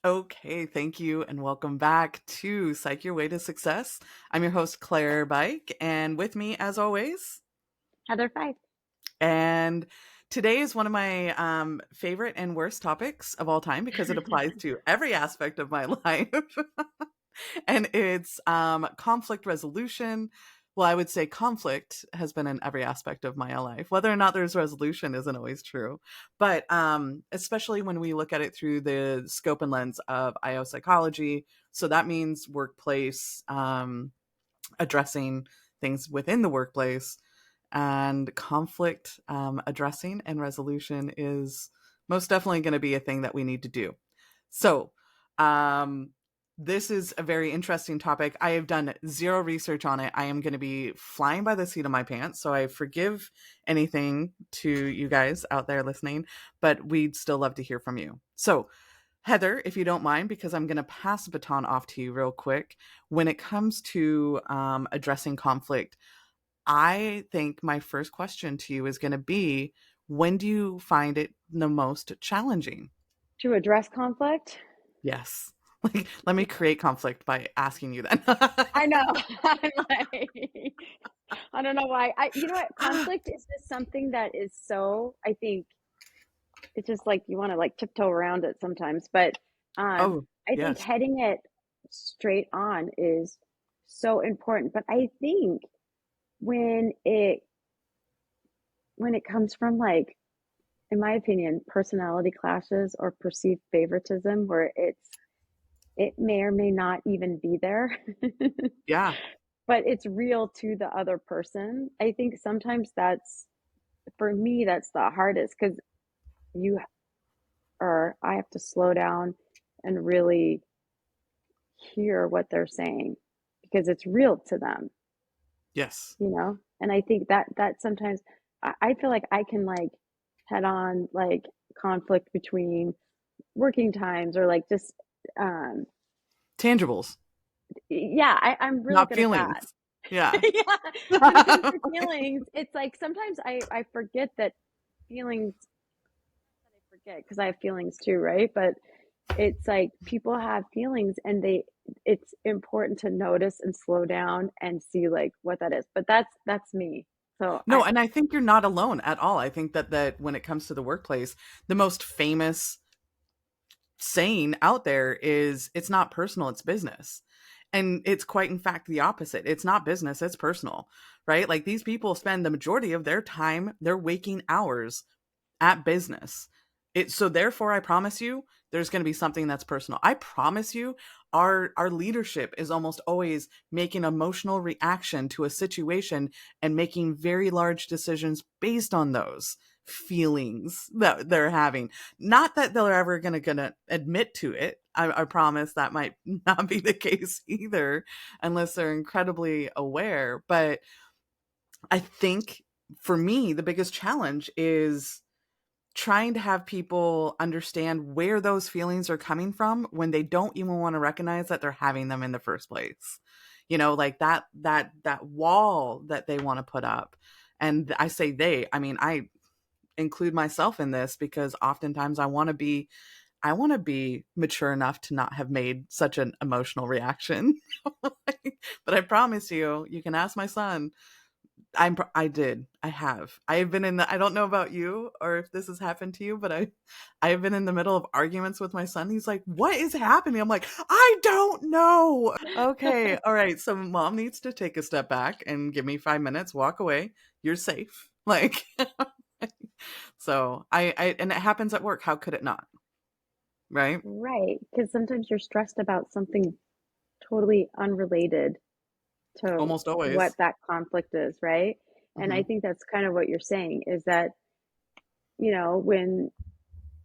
Okay, thank you, and welcome back to Psych Your Way to Success. I'm your host, Claire Bike, and with me, as always, Heather Five. and today is one of my favorite and worst topics of all time because it applies to every aspect of my life. And it's conflict resolution. Well, I would say conflict has been in every aspect of my life. Whether or not there's resolution isn't always true. But especially when we look at it through the scope and lens of IO psychology. So that means workplace, addressing things within the workplace, and conflict addressing and resolution is most definitely going to be a thing that we need to do. So, um, this is a very interesting topic. I have done zero research on it. I am going to be flying by the seat of my pants. So I forgive anything to you guys out there listening, but we'd still love to hear from you. So, Heather, if you don't mind, because I'm going to pass the baton off to you real quick. When it comes to addressing conflict, I think my first question to you is going to be, when do you find it the most challenging? To address conflict. Yes. Like, let me create conflict by asking you then. I know. I'm like, I don't know why. You know what? Conflict is just something that is so, I think it's just like you want to like tiptoe around it sometimes. But Oh, I think yes. heading it straight on is so important. But I think when it when it comes from like, in my opinion, personality clashes or perceived favoritism, where it may or may not even be there. Yeah. But it's real to the other person. I think sometimes that's, for me, that's the hardest because you I have to slow down and really hear what they're saying because it's real to them, Yes. you know? And I think that sometimes I feel like I can like head on like conflict between working times or like just, um, Tangibles, yeah, I'm really not good at that. feelings. Yeah. Yeah, because for feelings, it's like sometimes I forget that feelings, that I forget because I have feelings too, right? But it's like people have feelings and it's important to notice and slow down and see like what that is. But that's me. So No, and I think you're not alone at all. I think that when it comes to the workplace, the most famous saying out there is, it's not personal, it's business. And it's quite in fact the opposite. It's not business, it's personal, right? Like, these people spend the majority of their time, their waking hours, at business. So therefore, I promise you there's going to be something that's personal. I promise you our leadership is almost always making emotional reaction to a situation and making very large decisions based on those feelings that they're having. Not that they're ever gonna admit to it. I promise that might not be the case either, unless they're incredibly aware. But I think for me, the biggest challenge is trying to have people understand where those feelings are coming from when they don't even want to recognize that they're having them in the first place. Like that wall that they want to put up. And I say they, I mean, I include myself in this because oftentimes I want to be mature enough to not have made such an emotional reaction. But I promise you, you can ask my son. I have. I've been in the, I don't know about you or if this has happened to you, but I've been in the middle of arguments with my son. He's like, "What is happening?" I'm like, "I don't know." Okay. All right. So mom needs to take a step back and give me 5 minutes, walk away. You're safe. Like, so and it happens at work. How could it not? Right? right, because sometimes you're stressed about something totally unrelated to Almost what always. that conflict is, right? And I Hmm. think that's kind of what you're saying is that, when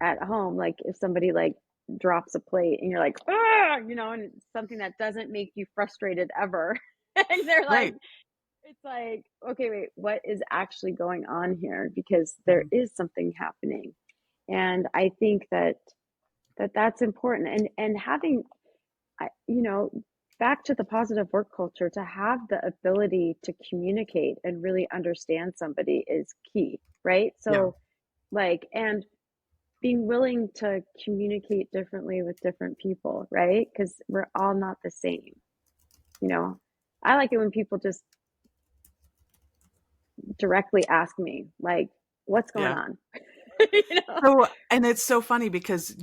at home, like if somebody like drops a plate and you're like, ah, and it's something that doesn't make you frustrated ever. And they're like, Right. it's like, okay, wait, what is actually going on here? Because there Mhm. is something happening. And I think that's important. And having, back to the positive work culture, to have the ability to communicate and really understand somebody is key, right? Yeah. So, like, and being willing to communicate differently with different people, right? Because we're all not the same, you know. I like it when people just directly ask me, like, what's going Yeah. on? You know? So, and it's so funny because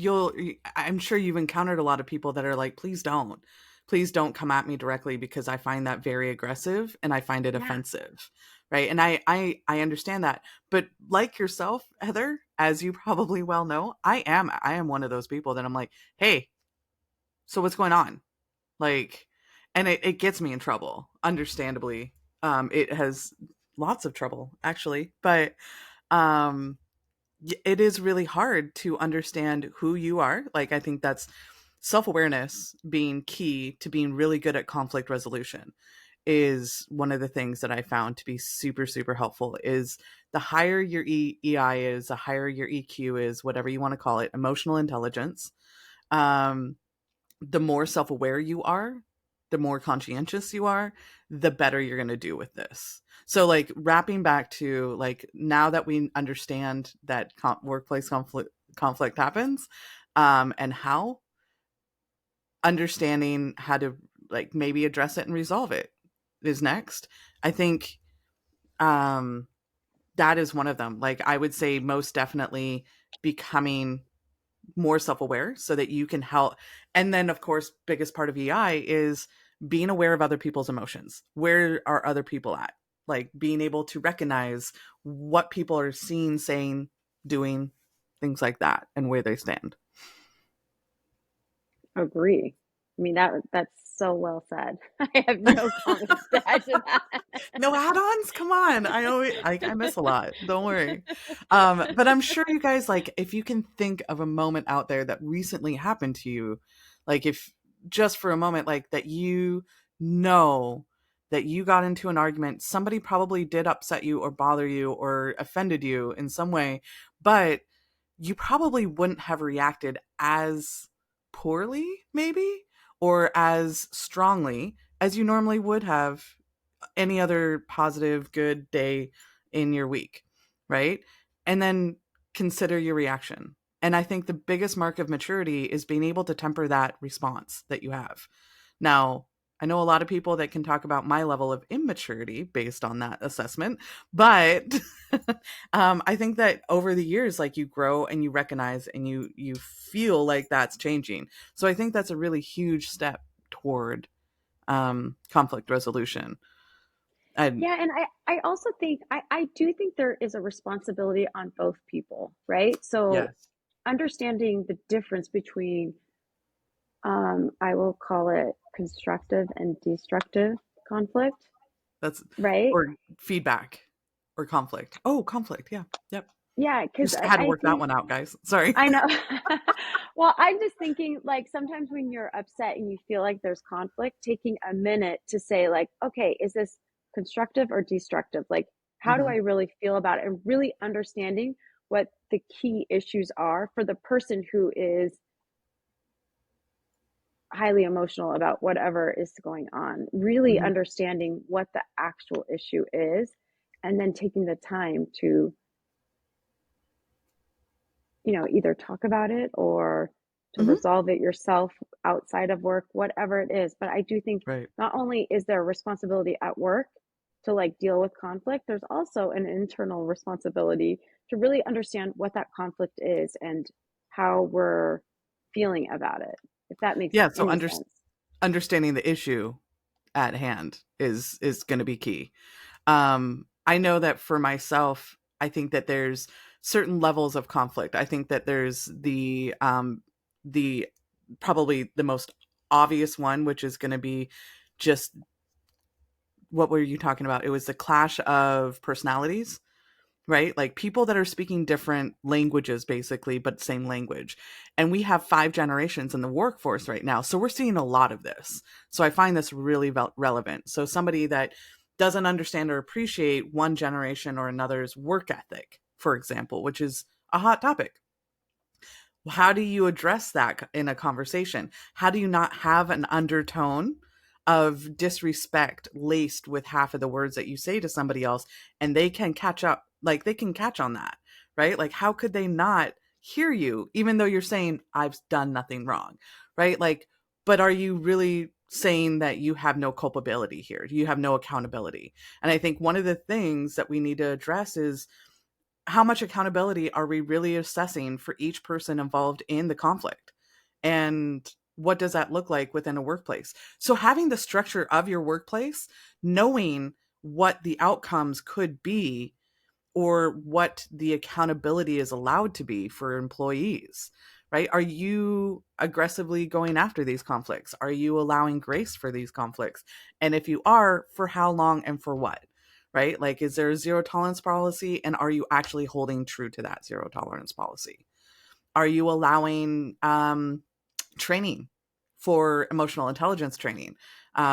I'm sure you've encountered a lot of people that are like, please don't come at me directly because I find that very aggressive and I find it Yeah. offensive. Right. And I understand that. But like yourself, Heather, as you probably well know, I am one of those people that I'm like, hey, so what's going on? Like, and it gets me in trouble, understandably. It has lots of trouble actually, but, um, it is really hard to understand who you are. Like, I think that's self-awareness being key to being really good at conflict resolution is one of the things that I found to be super, super helpful is the higher your EI is, the higher your EQ is, whatever you want to call it, emotional intelligence. Um, the more self-aware you are, the more conscientious you are, the better you're going to do with this. So like wrapping back to like now that we understand that workplace conflict happens, and how understanding how to like maybe address it and resolve it is next. I think um that is one of them. Like I would say most definitely becoming more self-aware so that you can help. And then of course biggest part of EI is being aware of other people's emotions. Where are other people at? Like being able to recognize what people are seeing, saying, doing, things like that, and where they stand. Agree. I mean, that's so well said. I have no comments to add to that. No add-ons? Come on. I miss a lot. Don't worry. But I'm sure you guys like if you can think of a moment out there that recently happened to you, like if just for a moment, like that you know that you got into an argument, somebody probably did upset you or bother you or offended you in some way, but you probably wouldn't have reacted as poorly, maybe, or as strongly as you normally would have any other positive, good day in your week, right? And then consider your reaction. And I think the biggest mark of maturity is being able to temper that response that you have. Now, I know a lot of people that can talk about my level of immaturity based on that assessment, but I think that over the years, like you grow and you recognize and you feel like that's changing. So I think that's a really huge step toward conflict resolution. And Yeah, and I also think I do think there is a responsibility on both people, right? So yes, understanding the difference between I will call it constructive and destructive conflict, that's right? or feedback or conflict. Oh, conflict. Yeah. Yep. Yeah, because Just had to I work that think one out, guys. Sorry. I know. Well, I'm just thinking like sometimes when you're upset and you feel like there's conflict, taking a minute to say, like, okay, is this constructive or destructive? Like, how do I Hmm. really feel about it? And really understanding what the key issues are for the person who is highly emotional about whatever is going on, really Hmm. understanding what the actual issue is, and then taking the time to either talk about it or to Hmm. resolve it yourself outside of work, whatever it is. But I do think Right. not only is there a responsibility at work to like deal with conflict, there's also an internal responsibility to really understand what that conflict is and how we're feeling about it, if that makes Yeah. So any sense. understanding the issue at hand is going to be key. I know that for myself, I think that there's certain levels of conflict. I think that there's the probably the most obvious one, which is going to be just what were you talking about? It was the clash of personalities, right? Like people that are speaking different languages, basically, but same language. And we have 5 generations in the workforce right now. So we're seeing a lot of this. So I find this really relevant. So somebody that doesn't understand or appreciate one generation or another's work ethic, for example, which is a hot topic. How do you address that in a conversation? How do you not have an undertone of disrespect laced with half of the words that you say to somebody else and they can catch up, like they can catch on that, right? Like how could they not hear you, even though you're saying I've done nothing wrong, right? Like, but are you really saying that you have no culpability here? You have no accountability. And I think one of the things that we need to address is how much accountability are we really assessing for each person involved in the conflict? And what does that look like within a workplace? So having the structure of your workplace, knowing what the outcomes could be or what the accountability is allowed to be for employees, right? Are you aggressively going after these conflicts? Are you allowing grace for these conflicts? And if you are, for how long and for what? Right? Like, is there a zero tolerance policy? And are you actually holding true to that zero tolerance policy? Are you allowing training for emotional intelligence training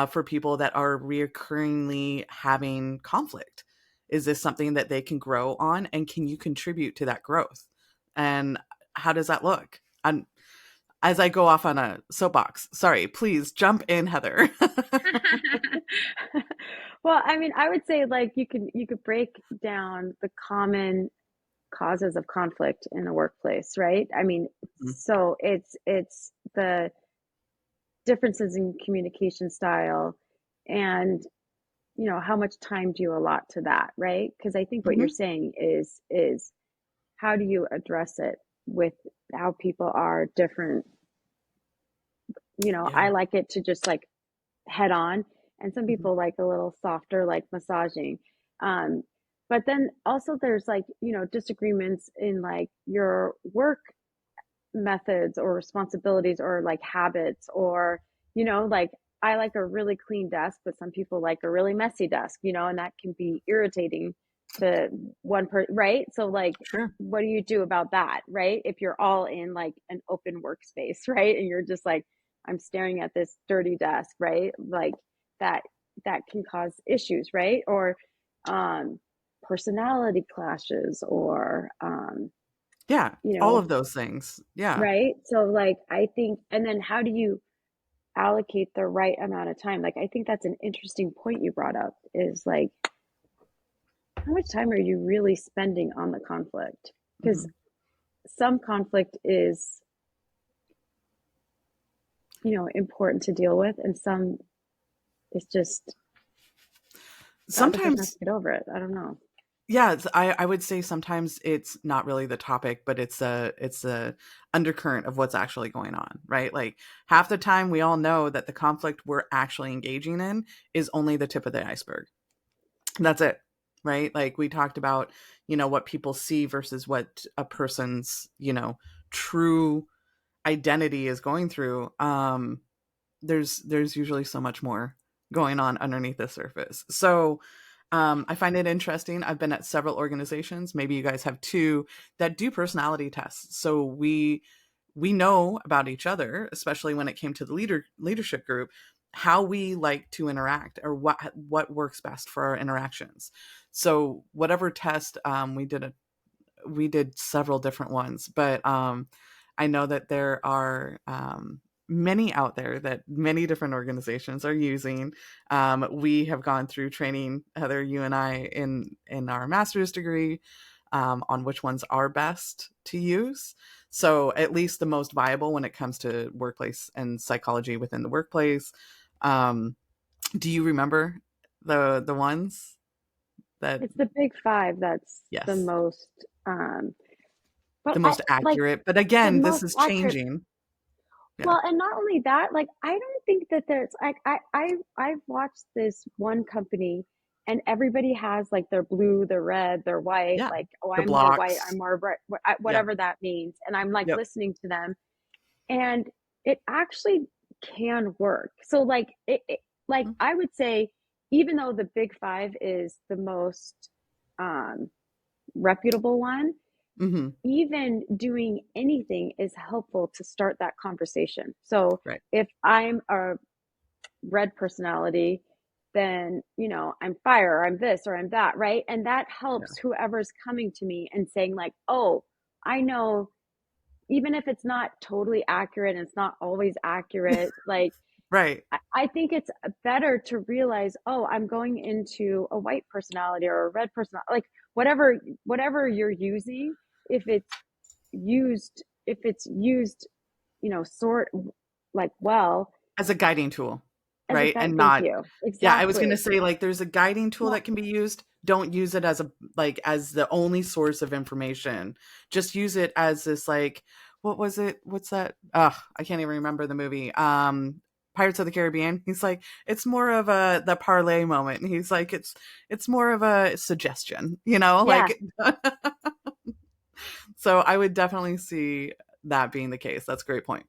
for people that are reoccurringly having conflict? Is this something that they can grow on, and can you contribute to that growth? And how does that look? As I go off on a soapbox, sorry, please jump in, Heather. Well, I mean, I would say like you could break down the common causes of conflict in a workplace, right? I mean, so it's the differences in communication style and how much time do you allot to that, right? Because I think what you're Mm-hmm. saying is how do you address it with how people are different. Yeah. I like it to just like head on, and some Mm-hmm. people like a little softer, like massaging. um but then also there's like disagreements in like your work methods or responsibilities or like habits, or like I like a really clean desk, but some people like a really messy desk, and that can be irritating to one person, right? So like, Sure. what do you do about that, right? If you're all in like an open workspace, right? And you're just like, I'm staring at this dirty desk, right? Like that that can cause issues, right? Or um personality clashes, or Yeah. you All know of those things. Yeah. right? So like I think, and then how do you allocate the right amount of time? Like I think that's an interesting point you brought up, is like how much time are you really spending on the conflict? Because Mhm. some conflict is, important to deal with, and some is just the other person has Sometimes, to get over it. I don't know. yeah, I would say sometimes it's not really the topic, but it's a undercurrent of what's actually going on, right? Like half the time we all know that the conflict we're actually engaging in is only the tip of the iceberg. That's it, right? Like we talked about, what people see versus what a person's, true identity is going through. There's usually so much more going on underneath the surface. So I find it interesting. I've been at several organizations, maybe you guys have too, that do personality tests. So we know about each other, especially when it came to the leadership group, how we like to interact, or what works best for our interactions. So whatever test we did several different ones, but I know that there are many out there that many different organizations are using. We have gone through training, Heather, you and I, in our master's degree, on which ones are best to use. So at least the most viable when it comes to workplace and psychology within the workplace. Um, do you remember the ones that? It's the big five that's the Yes, most, um, but the I most like accurate. But the again, this most is accurate. changing. Yeah. Well, and not only that, like I don't think that there's like I've watched this one company, and everybody has like their blue, their red, their white, Yeah. like, oh, The I'm more white, I'm blocks. more bright, Yep. whatever that means. And I'm like Yep. listening to them, and it actually can work. So like like Mhm. I would say, even though the big five is the most um reputable one, Mhm. even doing anything is helpful to start that conversation. So Right. if I'm a red personality, then, I'm fire, or I'm this, or I'm that, right? And that Yeah. helps whoever's coming to me and saying, like, oh, I know, even if it's not totally accurate and it's not always accurate, like, Right. I think it's better to realize, oh, I'm going into a white personality or a red personality, like whatever you're using. If it's if it's used, sort like well As a guiding tool, as a right? guide. And Thank not, you. yeah, I was going to Exactly. say, like, there's a guiding tool Not that can be used. Don't use it as a, like, as the only source of information. Just use it as this, like, what was it? What's that? Ugh, I can't even remember the movie. Pirates of the Caribbean. He's like, it's more of a the parlay moment. And he's like, it's more of a suggestion, yeah. like so I would definitely see that being the case. That's a great point.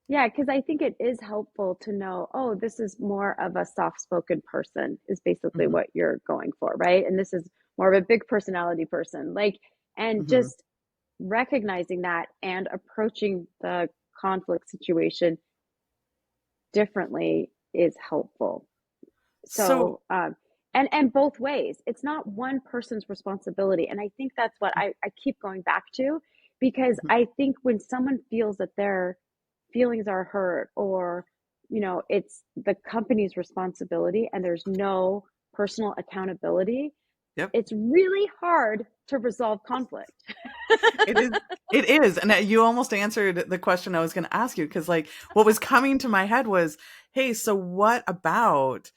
Yeah, because I think it is helpful to know, oh, this is more of a soft-spoken person, is basically Hmm. what you're going for, right? And this is more of a big personality person. Like, and Hmm. just recognizing that and approaching the conflict situation differently is helpful. So, So, and both ways. It's not one person's responsibility. And I think that's what I keep going back to, because mhm, I think when someone feels that their feelings are hurt, or, it's the company's responsibility and there's no personal accountability, yep. it's really hard to resolve conflict. It is. It is. And you almost answered the question I was going to ask you, because, like, what was coming to my head was, hey, so what about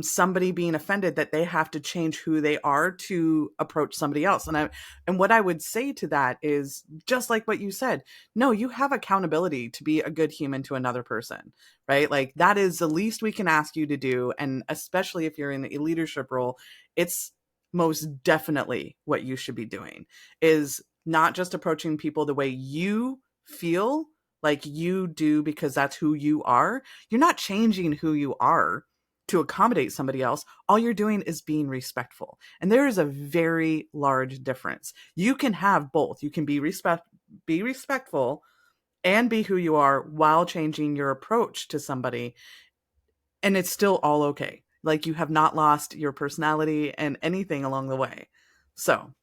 somebody being offended that they have to change who they are to approach somebody else? And what I would say to that is just like what you said. No, you have accountability to be a good human to another person, right? Like, that is the least we can ask you to do. And especially if you're in a leadership role, it's most definitely what you should be doing, is not just approaching people the way you feel like you do because that's who you are. You're not changing who you are to accommodate somebody else. All you're doing is being respectful. And there is a very large difference. You can have both. You can be respectful and be who you are while changing your approach to somebody, and it's still all okay. Like, you have not lost your personality and anything along the way. So,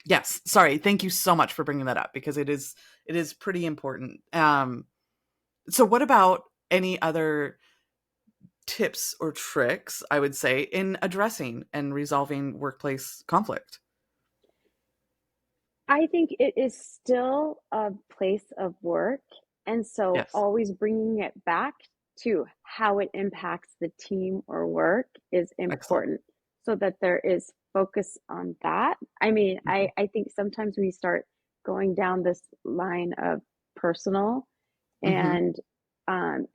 yes, sorry. Thank you so much for bringing that up, because it is pretty important. So what about any other tips or tricks, I would say, in addressing and resolving workplace conflict? I think it is still a place of work. And so Yes. always bringing it back to how it impacts the team or work is Excellent. important, so that there is focus on that. I mean, Mhm. I think sometimes we start going down this line of personal, Mhm. and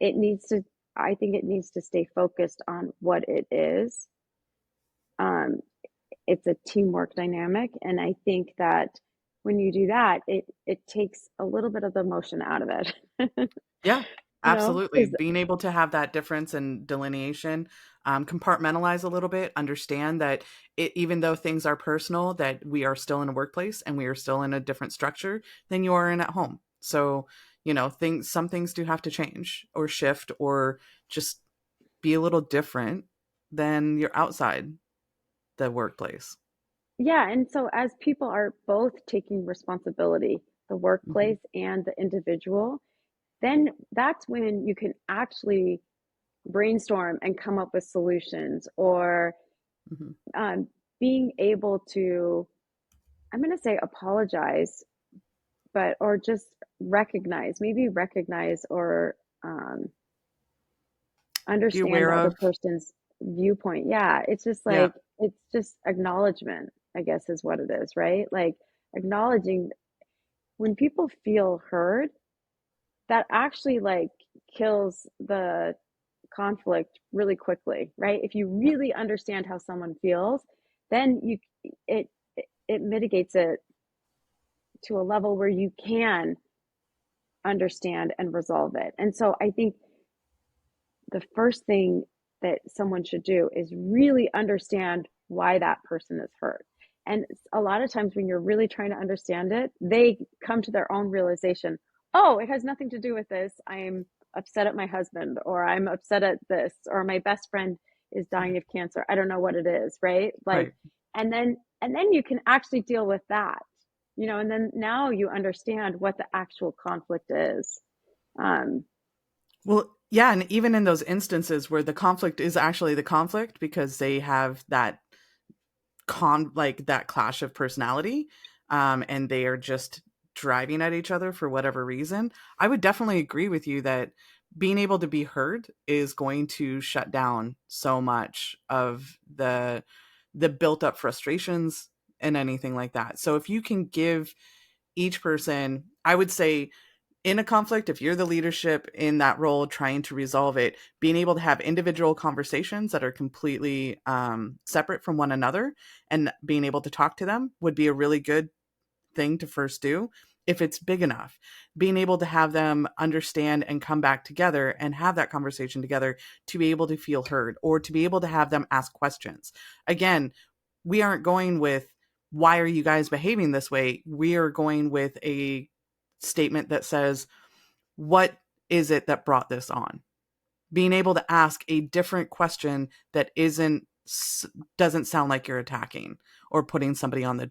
it needs to, I think it needs to stay focused on what it is. Um, it's a teamwork dynamic, and I think that when you do that, it takes a little bit of the emotion out of it. Yeah, absolutely. Because Being able to have that difference and delineation, compartmentalize a little bit, understand that even though things are personal, that we are still in a workplace and we are still in a different structure than you are in at home. So, some things do have to change or shift or just be a little different than you're outside the workplace. yeah, and so as people are both taking responsibility, the Hmm. workplace and the individual, then that's when you can actually brainstorm and come up with solutions, or Hmm. um, being able to, I'm going to say apologize, but or just recognize or um, Be understand aware the other of. person's viewpoint. Yeah, it's just Yeah. like, it's just acknowledgement, I guess, is what it is, right? Like, acknowledging when people feel heard, that actually like kills the conflict really quickly, right? If you Yeah. really understand how someone feels, then it it mitigates it to a level where you can understand and resolve it. And so I think the first thing that someone should do is really understand why that person is hurt. And a lot of times when you're really trying to understand it, they come to their own realization, oh, it has nothing to do with this. I'm upset at my husband, or I'm upset at this, or my best friend is dying of cancer. I don't know what it is, right? Like, Right. and then you can actually deal with that, and then now you understand what the actual conflict is. Um, Well, yeah, and even in those instances where the conflict is actually the conflict because they have that clash of personality, and they are just driving at each other for whatever reason, I would definitely agree with you that being able to be heard is going to shut down so much of the built up frustrations and anything like that. So if you can give each person, I would say, in a conflict, if you're the leadership in that role trying to resolve it, being able to have individual conversations that are completely separate from one another and being able to talk to them would be a really good thing to first do. If it's big enough, being able to have them understand and come back together and have that conversation together to be able to feel heard, or to be able to have them ask questions. Again, we aren't going with, why are you guys behaving this way? We are going with a statement that says, what is it that brought this on? Being able to ask a different question that doesn't sound like you're attacking or putting somebody on the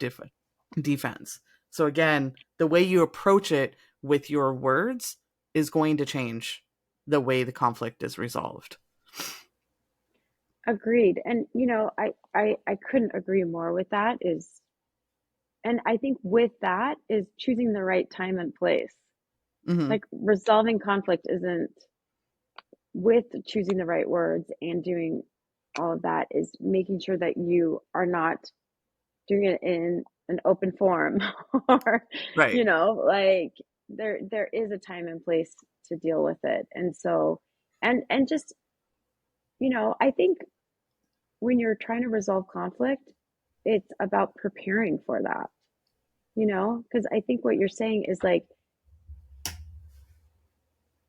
defense. So again, the way you approach it with your words is going to change the way the conflict is resolved. Agreed. And I couldn't agree more with that is, and I think with that is choosing the right time and place. Mm-hmm. Like resolving conflict isn't with choosing the right words and doing all of that, is making sure that you are not doing it in an open forum or Right. like there is a time and place to deal with it. And so and just I think when you're trying to resolve conflict, it's about preparing for that, because I think what you're saying is like,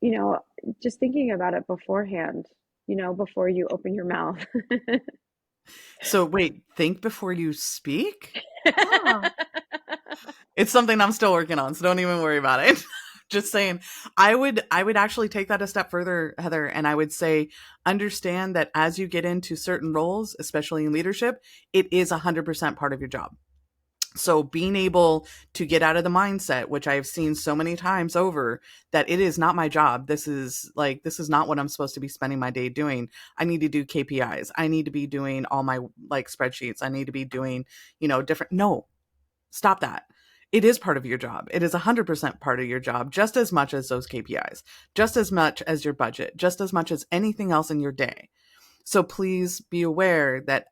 you know, just thinking about it beforehand, before you open your mouth. So wait, think before you speak? Huh. It's something I'm still working on, so don't even worry about it. Just saying, I would actually take that a step further, Heather, and I would say, understand that as you get into certain roles, especially in leadership, it is 100% part of your job. So being able to get out of the mindset, which I've seen so many times over, that it is not my job. This is not what I'm supposed to be spending my day doing. I need to do KPIs. I need to be doing all my spreadsheets. I need to be doing, different. No, stop that. It is part of your job. It is 100% part of your job, just as much as those KPIs, just as much as your budget, just as much as anything else in your day. So please be aware that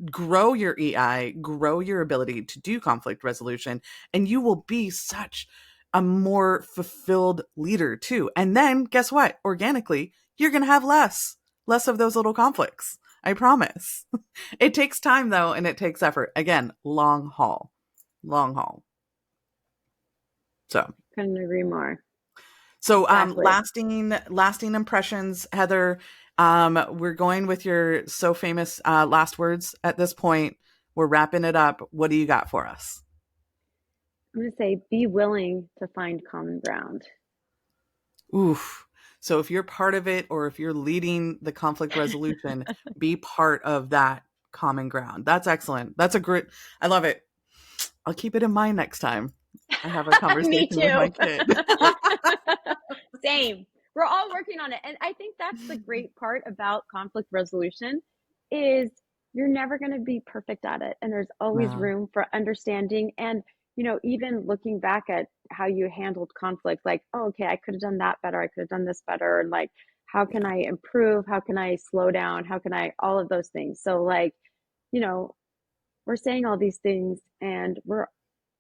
grow your EI, grow your ability to do conflict resolution, and you will be such a more fulfilled leader too. And then guess what? Organically, you're going to have less of those little conflicts. I promise. It takes time though, and it takes effort. Again, long haul. So, Couldn't agree more. so Exactly. lasting impressions, Heather. We're going with your so famous last words at this point. We're wrapping it up. What do you got for us? I'm going to say be willing to find common ground. Oof. So if you're part of it, or if you're leading the conflict resolution, be part of that common ground. That's excellent. That's a great, I love it. I'll keep it in mind next time I have a Me conversation with too. my kid. Same. We're all working on it. And I think that's the great part about conflict resolution is you're never going to be perfect at it. And there's always No. room for understanding. And, even looking back at how you handled conflict, like, oh, okay, I could have done that better. I could have done this better. And like, how can I improve? How can I slow down? How can I, all of those things. So like, you know, we're saying all these things and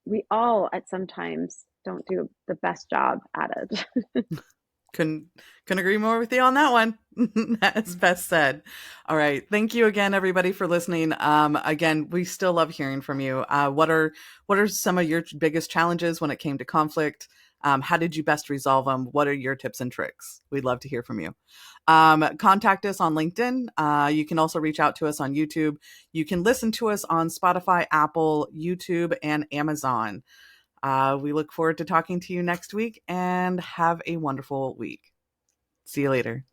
we all at sometimes don't do the best job at it. Couldn't agree more with you on that one. That's best said. All right. Thank you again, everybody, for listening. Again, we still love hearing from you. What are some of your biggest challenges when it came to conflict? How did you best resolve them? What are your tips and tricks? We'd love to hear from you. Contact us on LinkedIn. You can also reach out to us on YouTube. You can listen to us on Spotify, Apple, YouTube, and Amazon. We look forward to talking to you next week, and have a wonderful week. See you later.